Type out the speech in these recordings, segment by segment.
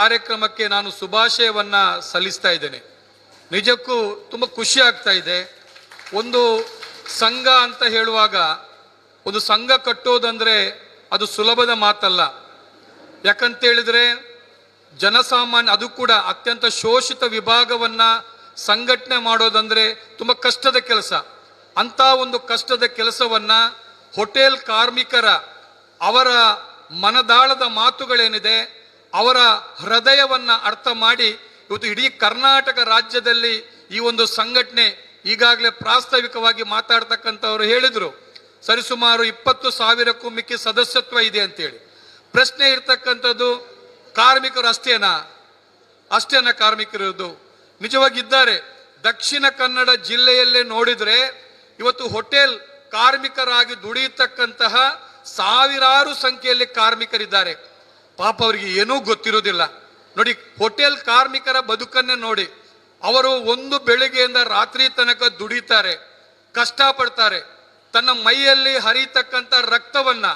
ಕಾರ್ಯಕ್ರಮಕ್ಕೆ ನಾನು ಶುಭಾಶಯವನ್ನ ಸಲ್ಲಿಸ್ತಾ ಇದ್ದೇನೆ. ನಿಜಕ್ಕೂ ತುಂಬಾ ಖುಷಿ ಆಗ್ತಾ ಇದೆ. ಒಂದು ಸಂಘ ಅಂತ ಹೇಳುವಾಗ, ಒಂದು ಸಂಘ ಕಟ್ಟೋದಂದ್ರೆ ಅದು ಸುಲಭದ ಮಾತಲ್ಲ. ಯಾಕಂತ ಹೇಳಿದ್ರೆ ಜನಸಾಮಾನ್ಯ, ಅದು ಕೂಡ ಅತ್ಯಂತ ಶೋಷಿತ ವಿಭಾಗವನ್ನ ಸಂಘಟನೆ ಮಾಡೋದಂದ್ರೆ ತುಂಬಾ ಕಷ್ಟದ ಕೆಲಸ. ಅಂತ ಒಂದು ಕಷ್ಟದ ಕೆಲಸವನ್ನ ಹೋಟೆಲ್ ಕಾರ್ಮಿಕರ ಅವರ ಮನದಾಳದ ಮಾತುಗಳೇನಿದೆ, ಅವರ ಹೃದಯವನ್ನ ಅರ್ಥ ಮಾಡಿ ಇವತ್ತು ಇಡೀ ಕರ್ನಾಟಕ ರಾಜ್ಯದಲ್ಲಿ ಈ ಒಂದು ಸಂಘಟನೆ ಈಗಾಗಲೇ ಪ್ರಾಸ್ತಾವಿಕವಾಗಿ ಮಾತಾಡ್ತಕ್ಕಂಥವ್ರು ಹೇಳಿದ್ರು, ಸರಿಸುಮಾರು 20,000ಕ್ಕೂ ಮಿಕ್ಕಿ ಸದಸ್ಯತ್ವ ಇದೆ ಅಂತೇಳಿ. ಪ್ರಶ್ನೆ ಇರ್ತಕ್ಕಂಥದ್ದು, ಕಾರ್ಮಿಕರು ಅಷ್ಟೇನಾ ಕಾರ್ಮಿಕರಿರೋದು? ನಿಜವಾಗಿದ್ದಾರೆ. ದಕ್ಷಿಣ ಕನ್ನಡ ಜಿಲ್ಲೆಯಲ್ಲೇ ನೋಡಿದ್ರೆ ಇವತ್ತು ಹೋಟೆಲ್ ಕಾರ್ಮಿಕರಾಗಿ ದುಡಿಯತಕ್ಕಂತಹ ಸಾವಿರಾರು ಸಂಖ್ಯೆಯಲ್ಲಿ ಕಾರ್ಮಿಕರಿದ್ದಾರೆ. ಪಾಪ ಅವರಿಗೆ ಏನೂ ಗೊತ್ತಿರೋದಿಲ್ಲ. ನೋಡಿ, ಹೋಟೆಲ್ ಕಾರ್ಮಿಕರ ಬದುಕನ್ನೇ ನೋಡಿ. ಅವರು ಒಂದು ಬೆಳಿಗ್ಗೆಯಿಂದ ರಾತ್ರಿ ತನಕ ದುಡಿತಾರೆ, ಕಷ್ಟಪಡ್ತಾರೆ. ತನ್ನ ಮೈಯಲ್ಲಿ ಹರಿತಕ್ಕಂಥ ರಕ್ತವನ್ನ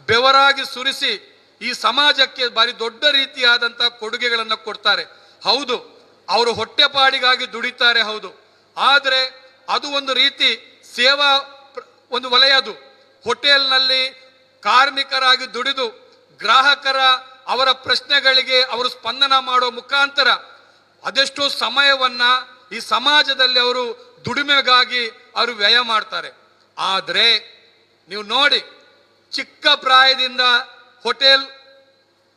ಬೆವರಾಗಿ ಸುರಿಸಿ ಈ ಸಮಾಜಕ್ಕೆ ಭಾರಿ ದೊಡ್ಡ ರೀತಿಯಾದಂಥ ಕೊಡುಗೆಗಳನ್ನು ಕೊಡ್ತಾರೆ. ಹೌದು, ಅವರು ಹೊಟ್ಟೆಪಾಡಿಗಾಗಿ ದುಡಿತಾರೆ, ಹೌದು. ಆದರೆ ಅದು ಒಂದು ರೀತಿ ಸೇವಾ ಒಂದು ವಲಯ. ಅದು ಹೋಟೆಲ್ನಲ್ಲಿ ಕಾರ್ಮಿಕರಾಗಿ ದುಡಿದು ಗ್ರಾಹಕರ ಅವರ ಪ್ರಶ್ನೆಗಳಿಗೆ ಅವರು ಸ್ಪಂದನ ಮಾಡೋ ಮುಖಾಂತರ ಅದೆಷ್ಟೋ ಸಮಯವನ್ನ ಈ ಸಮಾಜದಲ್ಲಿ ಅವರು ದುಡಿಮೆಗಾಗಿ ಅವರು ವ್ಯಯ ಮಾಡ್ತಾರೆ. ಆದರೆ ನೀವು ನೋಡಿ, ಚಿಕ್ಕ ಪ್ರಾಯದಿಂದ ಹೋಟೆಲ್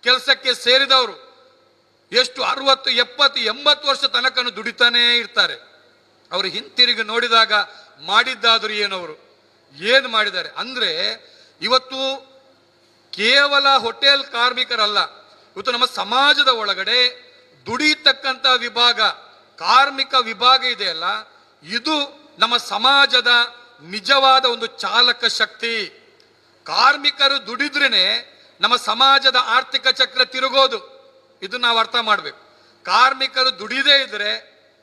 ಕೆಲಸಕ್ಕೆ ಸೇರಿದವರು ಎಷ್ಟು 60, 70, 80 ವರ್ಷ ತನಕ ದುಡಿತಾನೇ ಇರ್ತಾರೆ. ಅವರು ಹಿಂತಿರುಗಿ ನೋಡಿದಾಗ ಮಾಡಿದ್ದಾದ್ರು ಏನವರು ಏನು ಮಾಡಿದ್ದಾರೆ ಅಂದ್ರೆ, ಇವತ್ತು ಕೇವಲ ಹೋಟೆಲ್ ಕಾರ್ಮಿಕರಲ್ಲ, ಇವತ್ತು ನಮ್ಮ ಸಮಾಜದ ಒಳಗಡೆ ದುಡಿಯತಕ್ಕಂಥ ವಿಭಾಗ, ಕಾರ್ಮಿಕ ವಿಭಾಗ ಇದೆಯಲ್ಲ, ಇದು ನಮ್ಮ ಸಮಾಜದ ನಿಜವಾದ ಒಂದು ಚಾಲಕ ಶಕ್ತಿ. ಕಾರ್ಮಿಕರು ದುಡಿದ್ರೇನೆ ನಮ್ಮ ಸಮಾಜದ ಆರ್ಥಿಕ ಚಕ್ರ ತಿರುಗೋದು. ಇದು ನಾವು ಅರ್ಥ ಮಾಡ್ಬೇಕು. ಕಾರ್ಮಿಕರು ದುಡಿದೇ ಇದ್ರೆ,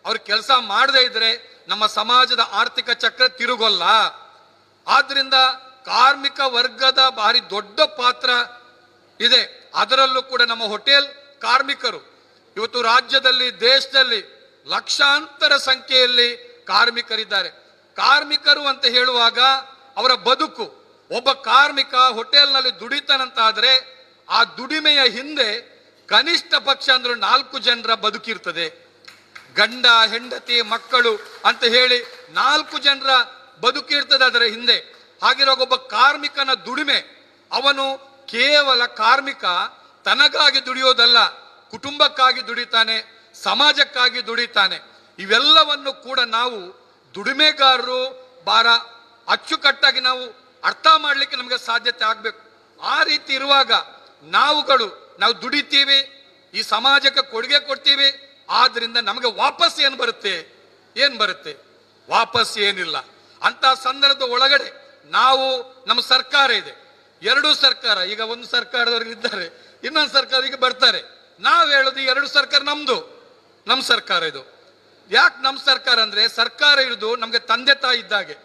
ಅವ್ರ ಕೆಲಸ ಮಾಡದೇ ಇದ್ರೆ ನಮ್ಮ ಸಮಾಜದ ಆರ್ಥಿಕ ಚಕ್ರ ತಿರುಗೋಲ್ಲ. ಆದ್ರಿಂದ ಕಾರ್ಮಿಕ ವರ್ಗದ ಭಾರಿ ದೊಡ್ಡ ಪಾತ್ರ ಇದೆ. ಅದರಲ್ಲೂ ಕೂಡ ನಮ್ಮ ಹೋಟೆಲ್ ಕಾರ್ಮಿಕರು ಇವತ್ತು ರಾಜ್ಯದಲ್ಲಿ, ದೇಶದಲ್ಲಿ ಲಕ್ಷಾಂತರ ಸಂಖ್ಯೆಯಲ್ಲಿ ಕಾರ್ಮಿಕರಿದ್ದಾರೆ. ಕಾರ್ಮಿಕರು ಅಂತ ಹೇಳುವಾಗ ಅವರ ಬದುಕು, ಒಬ್ಬ ಕಾರ್ಮಿಕ ಹೋಟೆಲ್ನಲ್ಲಿ ದುಡಿತಾನಂತಾದ್ರೆ ಆ ದುಡಿಮೆಯ ಹಿಂದೆ ಕನಿಷ್ಠ ಪಕ್ಷ ಅಂದ್ರೆ 4 ಜನರ ಬದುಕಿರ್ತದೆ. ಗಂಡ, ಹೆಂಡತಿ, ಮಕ್ಕಳು ಅಂತ ಹೇಳಿ 4 ಜನರ ಬದುಕಿರ್ತದೆ ಅದರ ಹಿಂದೆ. ಹಾಗಿರುವಾಗ ಒಬ್ಬ ಕಾರ್ಮಿಕನ ದುಡಿಮೆ, ಅವನು ಕೇವಲ ಕಾರ್ಮಿಕ ತನಗಾಗಿ ದುಡಿಯೋದಲ್ಲ, ಕುಟುಂಬಕ್ಕಾಗಿ ದುಡಿತಾನೆ, ಸಮಾಜಕ್ಕಾಗಿ ದುಡಿತಾನೆ. ಇವೆಲ್ಲವನ್ನು ಕೂಡ ನಾವು ದುಡಿಮೆಗಾರರು ಬಾರ ಅಚ್ಚುಕಟ್ಟಾಗಿ ನಾವು ಅರ್ಥ ಮಾಡ್ಲಿಕ್ಕೆ ನಮಗೆ ಸಾಧ್ಯತೆ ಆಗ್ಬೇಕು. ಆ ರೀತಿ ಇರುವಾಗ ನಾವು ದುಡಿತೀವಿ, ಈ ಸಮಾಜಕ್ಕೆ ಕೊಡುಗೆ ಕೊಡ್ತೀವಿ. ಆದ್ರಿಂದ ನಮಗೆ ವಾಪಸ್ ಏನ್ ಬರುತ್ತೆ? ವಾಪಸ್ ಏನಿಲ್ಲ. ಅಂತ ಸಂದರ್ಭದ ಒಳಗಡೆ ನಮ್ಮ ಸರ್ಕಾರ ಇದೆ, 2 ಸರ್ಕಾರ. ಈಗ ಒಂದು ಸರ್ಕಾರದವ್ರು ಇದ್ದಾರೆ, ಇನ್ನೊಂದು ಸರ್ಕಾರ ಈಗ ಬರ್ತಾರೆ. ನಾವ್ ಹೇಳೋದು 2 ಸರ್ಕಾರ ನಮ್ಮ ಸರ್ಕಾರ ಇದು. ಯಾಕೆ ನಮ್ಮ ಸರ್ಕಾರ ಅಂದ್ರೆ, ಸರ್ಕಾರ ಇರುವುದು ನಮ್ಗೆ ತಂದೆ ತಾಯಿ ಇದ್ದಾಗೆ.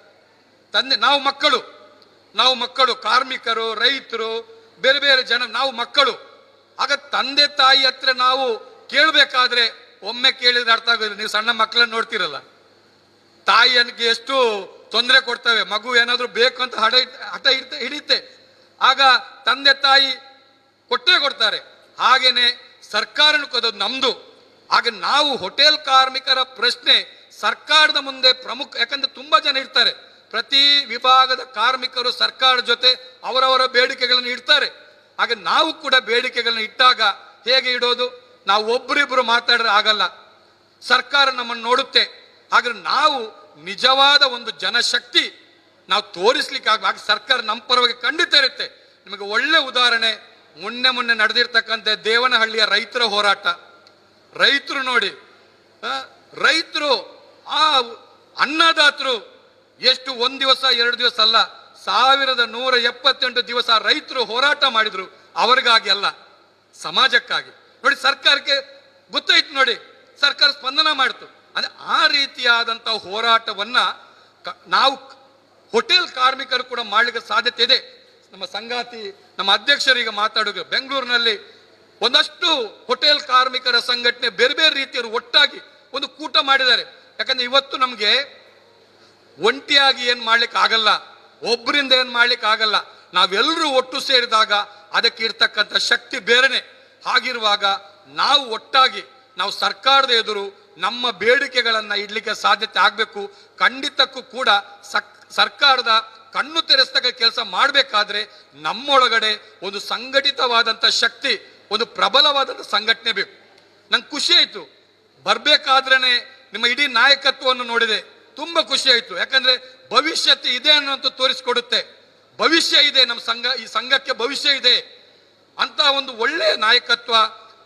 ನಾವು ಮಕ್ಕಳು, ಕಾರ್ಮಿಕರು, ರೈತರು, ಬೇರೆ ಬೇರೆ ಜನ, ನಾವು ಮಕ್ಕಳು. ಆಗ ತಂದೆ ತಾಯಿ ಹತ್ರ ನಾವು ಕೇಳಬೇಕಾದ್ರೆ ಒಮ್ಮೆ ಕೇಳಿದ್ರೆ ಅರ್ಥ ಆಗೋದಿಲ್ಲ. ನೀವು ಸಣ್ಣ ಮಕ್ಕಳನ್ನ ನೋಡ್ತಿರಲ್ಲ, ತಾಯಿಯನ್ಗೆ ಎಷ್ಟು ತೊಂದರೆ ಕೊಡ್ತವೆ. ಮಗು ಏನಾದ್ರು ಬೇಕು ಅಂತ ಹಠ ಹಿಡಿಯುತ್ತೆ, ಆಗ ತಂದೆ ತಾಯಿ ಕೊಟ್ಟೇ ಕೊಡ್ತಾರೆ. ಹಾಗೇನೆ ಸರ್ಕಾರನು ಕೊಡೋದು ನಮ್ದು. ಹಾಗೆ ನಾವು ಹೋಟೆಲ್ ಕಾರ್ಮಿಕರ ಪ್ರಶ್ನೆ ಸರ್ಕಾರದ ಮುಂದೆ ಪ್ರಮುಖ. ಯಾಕಂದ್ರೆ ತುಂಬಾ ಜನ ಇರ್ತಾರೆ, ಪ್ರತಿ ವಿಭಾಗದ ಕಾರ್ಮಿಕರು ಸರ್ಕಾರ ಜೊತೆ ಅವರವರ ಬೇಡಿಕೆಗಳನ್ನು ಇಡ್ತಾರೆ. ಹಾಗೆ ನಾವು ಕೂಡ ಬೇಡಿಕೆಗಳನ್ನ ಇಟ್ಟಾಗ ಹೇಗೆ ಇಡೋದು? ನಾವು ಒಬ್ಬರಿಬ್ಬರು ಮಾತಾಡಿದ್ರೆ ಆಗಲ್ಲ, ಸರ್ಕಾರ ನಮ್ಮನ್ನು ನೋಡುತ್ತೆ. ಹಾಗೆ ನಾವು ನಿಜವಾದ ಒಂದು ಜನಶಕ್ತಿ ನಾವು ತೋರಿಸ್ಲಿಕ್ಕೆ ಆಗ ಸರ್ಕಾರ ನಮ್ಮ ಪರವಾಗಿ ಖಂಡಿತ ಇರುತ್ತೆ. ನಿಮಗೆ ಒಳ್ಳೆ ಉದಾಹರಣೆ, ಮೊನ್ನೆ ನಡೆದಿರ್ತಕ್ಕಂಥ ದೇವನಹಳ್ಳಿಯ ರೈತರ ಹೋರಾಟ. ರೈತರು ನೋಡಿ, ರೈತರು ಆ ಅನ್ನದಾತರು ಎಷ್ಟು 1 ದಿವಸ 2 ದಿವಸ ಅಲ್ಲ, 1178 ದಿವಸ ರೈತರು ಹೋರಾಟ ಮಾಡಿದ್ರು. ಅವ್ರಿಗಾಗಿ ಅಲ್ಲ, ಸಮಾಜಕ್ಕಾಗಿ. ನೋಡಿ, ಸರ್ಕಾರಕ್ಕೆ ಗೊತ್ತಾಯ್ತು, ನೋಡಿ ಸರ್ಕಾರ ಸ್ಪಂದನ ಮಾಡಿತು. ಅಂದ್ರೆ ಆ ರೀತಿಯಾದಂತ ಹೋರಾಟವನ್ನ ನಾವು ಹೋಟೆಲ್ ಕಾರ್ಮಿಕರು ಕೂಡ ಮಾಡ್ಲಿಕ್ಕೆ ಸಾಧ್ಯತೆ ಇದೆ. ನಮ್ಮ ಸಂಗಾತಿ, ನಮ್ಮ ಅಧ್ಯಕ್ಷರಿಗೆ ಮಾತಾಡೋದು, ಬೆಂಗಳೂರಿನಲ್ಲಿ ಒಂದಷ್ಟು ಹೋಟೆಲ್ ಕಾರ್ಮಿಕರ ಸಂಘಟನೆ ಬೇರೆ ಬೇರೆ ರೀತಿಯವರು ಒಟ್ಟಾಗಿ ಒಂದು ಕೂಟ ಮಾಡಿದ್ದಾರೆ. ಯಾಕಂದ್ರೆ ಇವತ್ತು ನಮ್ಗೆ ಒಂಟಿಯಾಗಿ ಏನ್ ಮಾಡ್ಲಿಕ್ಕೆ ಆಗಲ್ಲ, ಒಬ್ಬರಿಂದ ಏನ್ ಮಾಡ್ಲಿಕ್ಕೆ ಆಗಲ್ಲ. ನಾವೆಲ್ಲರೂ ಒಟ್ಟು ಸೇರಿದಾಗ ಅದಕ್ಕೆ ಇರ್ತಕ್ಕಂಥ ಶಕ್ತಿ ಬೇರೆನೆ. ಹಾಗಿರುವಾಗ ನಾವು ಒಟ್ಟಾಗಿ ನಾವು ಸರ್ಕಾರದ ಎದುರು ನಮ್ಮ ಬೇಡಿಕೆಗಳನ್ನ ಇಡ್ಲಿಕ್ಕೆ ಸಾಧ್ಯತೆ ಆಗ್ಬೇಕು. ಖಂಡಿತಕ್ಕೂ ಕೂಡ ಸರ್ಕಾರದ ಕಣ್ಣು ತೆರೆಸ್ತಕ್ಕ ಕೆಲಸ ಮಾಡಬೇಕಾದ್ರೆ ನಮ್ಮೊಳಗಡೆ ಒಂದು ಸಂಘಟಿತವಾದಂಥ ಶಕ್ತಿ, ಒಂದು ಪ್ರಬಲವಾದಂಥ ಸಂಘಟನೆ ಬೇಕು. ನಂಗೆ ಖುಷಿ ಆಯ್ತು ಬರ್ಬೇಕಾದ್ರೇನೆ ನಿಮ್ಮ ಇಡೀ ನಾಯಕತ್ವವನ್ನು ನೋಡಿದೆ, ತುಂಬಾ ಖುಷಿ ಆಯ್ತು. ಯಾಕಂದ್ರೆ ಭವಿಷ್ಯತ್ ಇದೆ ಅನ್ನೋಂಥ ತೋರಿಸ್ಕೊಡುತ್ತೆ. ಭವಿಷ್ಯ ಇದೆ, ನಮ್ಮ ಸಂಘ, ಈ ಸಂಘಕ್ಕೆ ಭವಿಷ್ಯ ಇದೆ ಅಂತ ಒಂದು ಒಳ್ಳೆಯ ನಾಯಕತ್ವ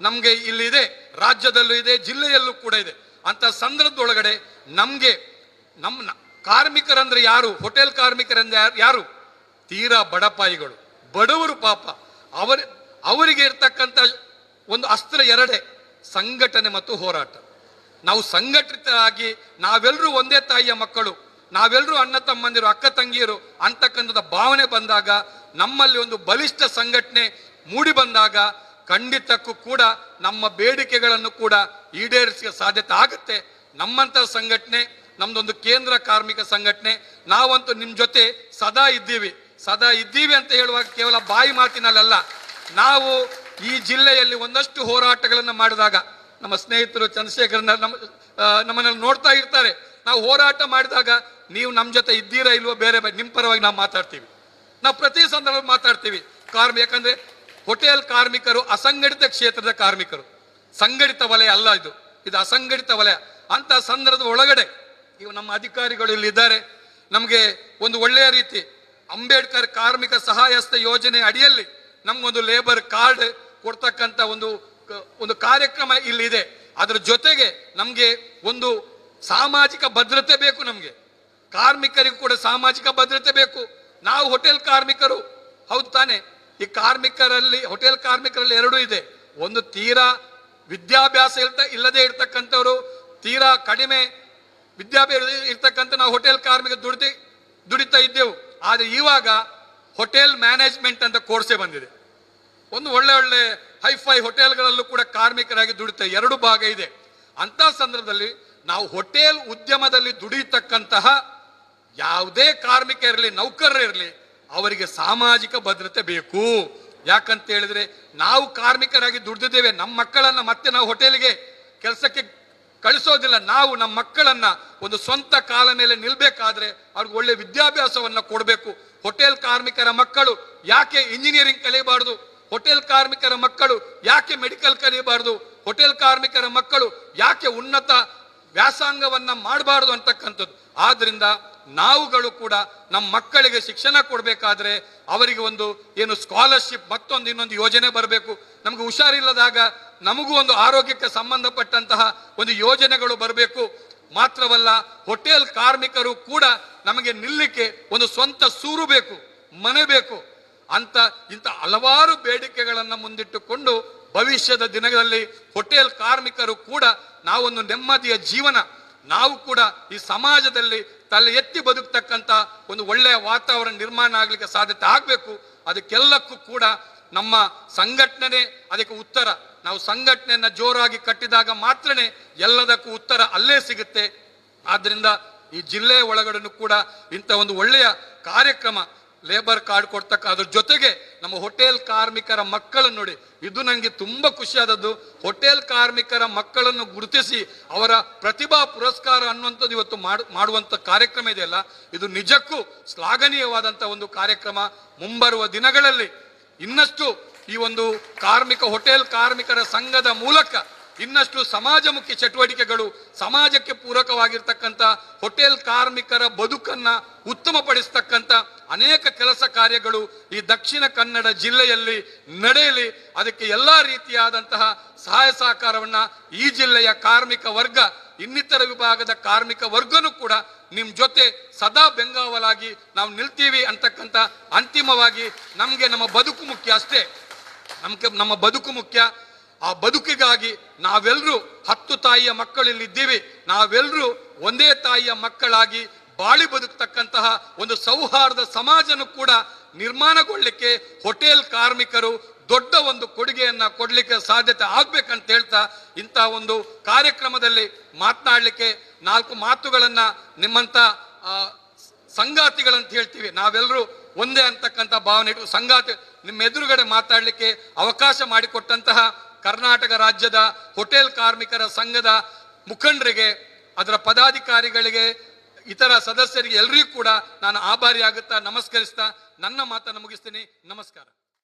ನಮ್ಗೆ ಇಲ್ಲಿದೆ, ರಾಜ್ಯದಲ್ಲೂ ಇದೆ, ಜಿಲ್ಲೆಯಲ್ಲೂ ಕೂಡ ಇದೆ. ಅಂತ ಸಂದರ್ಭದೊಳಗಡೆ ನಮ್ಗೆ ನಮ್ಮ ಕಾರ್ಮಿಕರಂದ್ರೆ ಯಾರು, ಹೋಟೆಲ್ ಕಾರ್ಮಿಕರಂದ್ರೆ ಯಾರು, ತೀರಾ ಬಡಪಾಯಿಗಳು, ಬಡವರು. ಪಾಪ ಅವರಿಗೆ ಇರ್ತಕ್ಕಂಥ ಒಂದು ಅಸ್ತ್ರ ಎರಡೇ, ಸಂಘಟನೆ ಮತ್ತು ಹೋರಾಟ. ನಾವು ಸಂಘಟಿತರಾಗಿ ನಾವೆಲ್ಲರೂ ಒಂದೇ ತಾಯಿಯ ಮಕ್ಕಳು, ನಾವೆಲ್ಲರೂ ಅಣ್ಣ ತಮ್ಮಂದಿರು, ಅಕ್ಕ ತಂಗಿಯರು ಅಂತಕ್ಕಂಥದ್ದು ಭಾವನೆ ಬಂದಾಗ, ನಮ್ಮಲ್ಲಿ ಒಂದು ಬಲಿಷ್ಠ ಸಂಘಟನೆ ಮೂಡಿ ಬಂದಾಗ ಖಂಡಿತಕ್ಕೂ ಕೂಡ ನಮ್ಮ ಬೇಡಿಕೆಗಳನ್ನು ಕೂಡ ಈಡೇರಿಸುವ ಸಾಧ್ಯತೆ ಆಗುತ್ತೆ. ನಮ್ಮಂತ ಸಂಘಟನೆ, ನಮ್ದೊಂದು ಕೇಂದ್ರ ಕಾರ್ಮಿಕ ಸಂಘಟನೆ, ನಾವಂತೂ ನಿಮ್ ಜೊತೆ ಸದಾ ಇದ್ದೀವಿ ಅಂತ ಹೇಳುವಾಗ ಕೇವಲ ಬಾಯಿ ಮಾತಿನಲ್ಲ. ನಾವು ಈ ಜಿಲ್ಲೆಯಲ್ಲಿ ಒಂದಷ್ಟು ಹೋರಾಟಗಳನ್ನು ಮಾಡಿದಾಗ, ನಮ್ಮ ಸ್ನೇಹಿತರು ಚಂದ್ರಶೇಖರ್ ನಮ್ಮನ್ನೆಲ್ಲ ನೋಡ್ತಾ ಇರ್ತಾರೆ, ನಾವು ಹೋರಾಟ ಮಾಡಿದಾಗ ನೀವು ನಮ್ಮ ಜೊತೆ ಇದ್ದೀರಾ ಇಲ್ವೋ ಬೇರೆ ನಿಮ್ಮ ಪರವಾಗಿ ನಾವು ಮಾತಾಡ್ತೀವಿ. ನಾವು ಪ್ರತಿ ಸಂದರ್ಭ ಮಾತಾಡ್ತೀವಿ. ಯಾಕಂದ್ರೆ ಹೋಟೆಲ್ ಕಾರ್ಮಿಕರು ಅಸಂಘಟಿತ ಕ್ಷೇತ್ರದ ಕಾರ್ಮಿಕರು, ಸಂಘಟಿತ ವಲಯ ಅಲ್ಲ, ಇದು ಅಸಂಘಟಿತ ವಲಯ. ಅಂತ ಸಂದರ್ಭದ ಒಳಗಡೆ ಇವು ನಮ್ಮ ಅಧಿಕಾರಿಗಳು ಇಲ್ಲಿದ್ದಾರೆ. ನಮಗೆ ಒಂದು ಒಳ್ಳೆಯ ರೀತಿ ಅಂಬೇಡ್ಕರ್ ಕಾರ್ಮಿಕ ಸಹಾಯಸ್ತ ಯೋಜನೆ ಅಡಿಯಲ್ಲಿ ನಮ್ಗೊಂದು ಲೇಬರ್ ಕಾರ್ಡ್ ಕೊಡ್ತಕ್ಕಂಥ ಒಂದು ಕಾರ್ಯಕ್ರಮ ಇಲ್ಲಿದೆ. ಅದ್ರ ಜೊತೆಗೆ ನಮ್ಗೆ ಒಂದು ಸಾಮಾಜಿಕ ಭದ್ರತೆ ಬೇಕು. ನಮ್ಗೆ ಕಾರ್ಮಿಕರಿಗೂ ಕೂಡ ಸಾಮಾಜಿಕ ಭದ್ರತೆ ಬೇಕು. ನಾವು ಹೋಟೆಲ್ ಕಾರ್ಮಿಕರು, ಹೌದು ತಾನೆ? ಈ ಹೋಟೆಲ್ ಕಾರ್ಮಿಕರಲ್ಲಿ ಎರಡೂ ಇದೆ. ಒಂದು ತೀರಾ ವಿದ್ಯಾಭ್ಯಾಸ ಇಲ್ಲದೆ ಇರ್ತಕ್ಕಂಥವ್ರು, ತೀರಾ ಕಡಿಮೆ ವಿದ್ಯಾಭ್ಯಾಸ ಇರ್ತಕ್ಕಂಥ ನಾವು ಹೋಟೆಲ್ ಕಾರ್ಮಿಕ ದುಡಿತಾ ಇದ್ದೆವು. ಆದ್ರೆ ಇವಾಗ ಹೋಟೆಲ್ ಮ್ಯಾನೇಜ್ಮೆಂಟ್ ಅಂತ ಕೋರ್ಸೇ ಬಂದಿದೆ. ಒಂದು ಒಳ್ಳೆ ಹೈಫೈ ಹೋಟೆಲ್ಗಳಲ್ಲೂ ಕೂಡ ಕಾರ್ಮಿಕರಾಗಿ ದುಡಿತಾರೆ. ಎರಡು ಭಾಗ ಇದೆ. ಅಂತ ಸಂದರ್ಭದಲ್ಲಿ ನಾವು ಹೋಟೆಲ್ ಉದ್ಯಮದಲ್ಲಿ ದುಡಿಯತಕ್ಕಂತಹ ಯಾವುದೇ ಕಾರ್ಮಿಕ ಇರಲಿ, ನೌಕರರು ಇರಲಿ, ಅವರಿಗೆ ಸಾಮಾಜಿಕ ಭದ್ರತೆ ಬೇಕು. ಯಾಕಂತ ಹೇಳಿದ್ರೆ ನಾವು ಕಾರ್ಮಿಕರಾಗಿ ದುಡಿದಿದ್ದೇವೆ. ನಮ್ಮ ಮಕ್ಕಳನ್ನ ಮತ್ತೆ ನಾವು ಹೋಟೆಲ್ಗೆ ಕೆಲಸಕ್ಕೆ ಕಳಿಸೋದಿಲ್ಲ. ನಾವು ನಮ್ಮ ಮಕ್ಕಳನ್ನ ಒಂದು ಸ್ವಂತ ಕಾಲ ಮೇಲೆ ನಿಲ್ಬೇಕಾದ್ರೆ ಅವ್ರಿಗೆ ಒಳ್ಳೆ ವಿದ್ಯಾಭ್ಯಾಸವನ್ನ ಕೊಡಬೇಕು. ಹೋಟೆಲ್ ಕಾರ್ಮಿಕರ ಮಕ್ಕಳು ಯಾಕೆ ಇಂಜಿನಿಯರಿಂಗ್ ಕಲಿಯಬಾರದು? ಹೋಟೆಲ್ ಕಾರ್ಮಿಕರ ಮಕ್ಕಳು ಯಾಕೆ ಮೆಡಿಕಲ್ ಕಲಿಯಬಾರದು? ಹೋಟೆಲ್ ಕಾರ್ಮಿಕರ ಮಕ್ಕಳು ಯಾಕೆ ಉನ್ನತ ವ್ಯಾಸಂಗವನ್ನ ಮಾಡಬಾರದು ಅಂತಕ್ಕಂಥದ್ದು. ಆದ್ರಿಂದ ನಾವುಗಳು ಕೂಡ ನಮ್ಮ ಮಕ್ಕಳಿಗೆ ಶಿಕ್ಷಣ ಕೊಡಬೇಕಾದ್ರೆ ಅವರಿಗೆ ಒಂದು ಏನು ಸ್ಕಾಲರ್ಶಿಪ್, ಮತ್ತೊಂದು ಇನ್ನೊಂದು ಯೋಜನೆ ಬರಬೇಕು. ನಮ್ಗೆ ಹುಷಾರಿಲ್ಲದಾಗ ನಮಗೂ ಒಂದು ಆರೋಗ್ಯಕ್ಕೆ ಸಂಬಂಧಪಟ್ಟಂತಹ ಒಂದು ಯೋಜನೆಗಳು ಬರಬೇಕು. ಮಾತ್ರವಲ್ಲ, ಹೋಟೆಲ್ ಕಾರ್ಮಿಕರು ಕೂಡ ನಮಗೆ ನಿಲ್ಲಿಕ್ಕೆ ಒಂದು ಸ್ವಂತ ಸೂರು ಬೇಕು, ಮನೆ ಬೇಕು ಅಂತ ಇಂಥ ಹಲವಾರು ಬೇಡಿಕೆಗಳನ್ನ ಮುಂದಿಟ್ಟುಕೊಂಡು ಭವಿಷ್ಯದ ದಿನಗಳಲ್ಲಿ ಹೋಟೆಲ್ ಕಾರ್ಮಿಕರು ಕೂಡ ನಾವೊಂದು ನೆಮ್ಮದಿಯ ಜೀವನ, ನಾವು ಕೂಡ ಈ ಸಮಾಜದಲ್ಲಿ ತಲೆ ಎತ್ತಿ ಬದುಕ್ತಕ್ಕಂಥ ಒಂದು ಒಳ್ಳೆಯ ವಾತಾವರಣ ನಿರ್ಮಾಣ ಆಗ್ಲಿಕ್ಕೆ ಸಾಧ್ಯತೆ ಆಗ್ಬೇಕು. ಅದಕ್ಕೆಲ್ಲಕ್ಕೂ ಕೂಡ ನಮ್ಮ ಸಂಘಟನೆ ಅದಕ್ಕೆ ಉತ್ತರ. ನಾವು ಸಂಘಟನೆಯನ್ನ ಜೋರಾಗಿ ಕಟ್ಟಿದಾಗ ಮಾತ್ರನೇ ಎಲ್ಲದಕ್ಕೂ ಉತ್ತರ ಅಲ್ಲೇ ಸಿಗುತ್ತೆ. ಆದ್ರಿಂದ ಈ ಜಿಲ್ಲೆಯ ಒಳಗಡೆನೂ ಕೂಡ ಇಂಥ ಒಂದು ಒಳ್ಳೆಯ ಕಾರ್ಯಕ್ರಮ ಲೇಬರ್ ಕಾರ್ಡ್ ಕೊಡ್ತಕ್ಕ, ಅದ್ರ ಜೊತೆಗೆ ನಮ್ಮ ಹೋಟೆಲ್ ಕಾರ್ಮಿಕರ ಮಕ್ಕಳನ್ನು ನೋಡಿ, ಇದು ನನಗೆ ತುಂಬಾ ಖುಷಿಯಾದದ್ದು. ಹೋಟೆಲ್ ಕಾರ್ಮಿಕರ ಮಕ್ಕಳನ್ನು ಗುರುತಿಸಿ ಅವರ ಪ್ರತಿಭಾ ಪುರಸ್ಕಾರ ಅನ್ನುವಂಥದ್ದು ಇವತ್ತು ಮಾಡುವಂತ ಕಾರ್ಯಕ್ರಮ ಇದೆಯಲ್ಲ, ಇದು ನಿಜಕ್ಕೂ ಶ್ಲಾಘನೀಯವಾದಂತ ಒಂದು ಕಾರ್ಯಕ್ರಮ. ಮುಂಬರುವ ದಿನಗಳಲ್ಲಿ ಇನ್ನಷ್ಟು ಈ ಒಂದು ಹೋಟೆಲ್ ಕಾರ್ಮಿಕರ ಸಂಘದ ಮೂಲಕ ಇನ್ನಷ್ಟು ಸಮಾಜಮುಖಿ ಚಟುವಟಿಕೆಗಳು, ಸಮಾಜಕ್ಕೆ ಪೂರಕವಾಗಿರ್ತಕ್ಕಂಥ ಹೋಟೆಲ್ ಕಾರ್ಮಿಕರ ಬದುಕನ್ನ ಉತ್ತಮಪಡಿಸ್ತಕ್ಕಂಥ ಅನೇಕ ಕೆಲಸ ಕಾರ್ಯಗಳು ಈ ದಕ್ಷಿಣ ಕನ್ನಡ ಜಿಲ್ಲೆಯಲ್ಲಿ ನಡೆಯಲಿ. ಅದಕ್ಕೆ ಎಲ್ಲಾ ರೀತಿಯಾದಂತಹ ಸಹಾಯ ಸಹಕಾರವನ್ನ ಈ ಜಿಲ್ಲೆಯ ಕಾರ್ಮಿಕ ವರ್ಗ, ಇನ್ನಿತರ ವಿಭಾಗದ ಕಾರ್ಮಿಕ ವರ್ಗನೂ ಕೂಡ ನಿಮ್ ಜೊತೆ ಸದಾ ಬೆಂಗಾವಲಾಗಿ ನಾವು ನಿಲ್ತೀವಿ ಅಂತಕ್ಕಂಥ ಅಂತಿಮವಾಗಿ ನಮ್ಗೆ ನಮ್ಮ ಬದುಕು ಮುಖ್ಯ ಅಷ್ಟೇ. ನಮ್ಮ ಬದುಕು ಮುಖ್ಯ. ಆ ಬದುಕಿಗಾಗಿ ನಾವೆಲ್ಲರೂ 10 ತಾಯಿಯ ಮಕ್ಕಳಿಲ್ಲಿದ್ದೀವಿ. ನಾವೆಲ್ಲರೂ ಒಂದೇ ತಾಯಿಯ ಮಕ್ಕಳಾಗಿ ಬಾಳಿ ಬದುಕ್ತಕ್ಕಂತಹ ಒಂದು ಸೌಹಾರ್ದ ಸಮಾಜನೂ ಕೂಡ ನಿರ್ಮಾಣಗೊಳ್ಳಲಿಕ್ಕೆ ಹೋಟೆಲ್ ಕಾರ್ಮಿಕರು ದೊಡ್ಡ ಒಂದು ಕೊಡುಗೆಯನ್ನ ಕೊಡ್ಲಿಕ್ಕೆ ಸಾಧ್ಯತೆ ಆಗ್ಬೇಕಂತ ಹೇಳ್ತಾ ಇಂಥ ಒಂದು ಕಾರ್ಯಕ್ರಮದಲ್ಲಿ ಮಾತನಾಡ್ಲಿಕ್ಕೆ 4 ಮಾತುಗಳನ್ನ ನಿಮ್ಮಂತ ಸಂಗಾತಿಗಳಂತ ಹೇಳ್ತೀವಿ, ನಾವೆಲ್ಲರೂ ಒಂದೇ ಅಂತಕ್ಕಂಥ ಭಾವನೆ ಇಟ್ಟು ಸಂಗಾತಿ ನಿಮ್ಮ ಎದುರುಗಡೆ ಮಾತಾಡಲಿಕ್ಕೆ ಅವಕಾಶ ಮಾಡಿಕೊಟ್ಟಂತಹ ಕರ್ನಾಟಕ ರಾಜ್ಯದ ಹೋಟೆಲ್ ಕಾರ್ಮಿಕರ ಸಂಘದ ಮುಖಂಡರಿಗೆ, ಅದರ ಪದಾಧಿಕಾರಿಗಳಿಗೆ, ಇತರ ಸದಸ್ಯರಿಗೆ ಎಲ್ಲರಿಗೂ ಕೂಡ ನಾನು ಆಭಾರಿಯಾಗುತ್ತಾ ನಮಸ್ಕರಿಸ್ತಾ ನನ್ನ ಮಾತನ್ನು ಮುಗಿಸ್ತೀನಿ. ನಮಸ್ಕಾರ.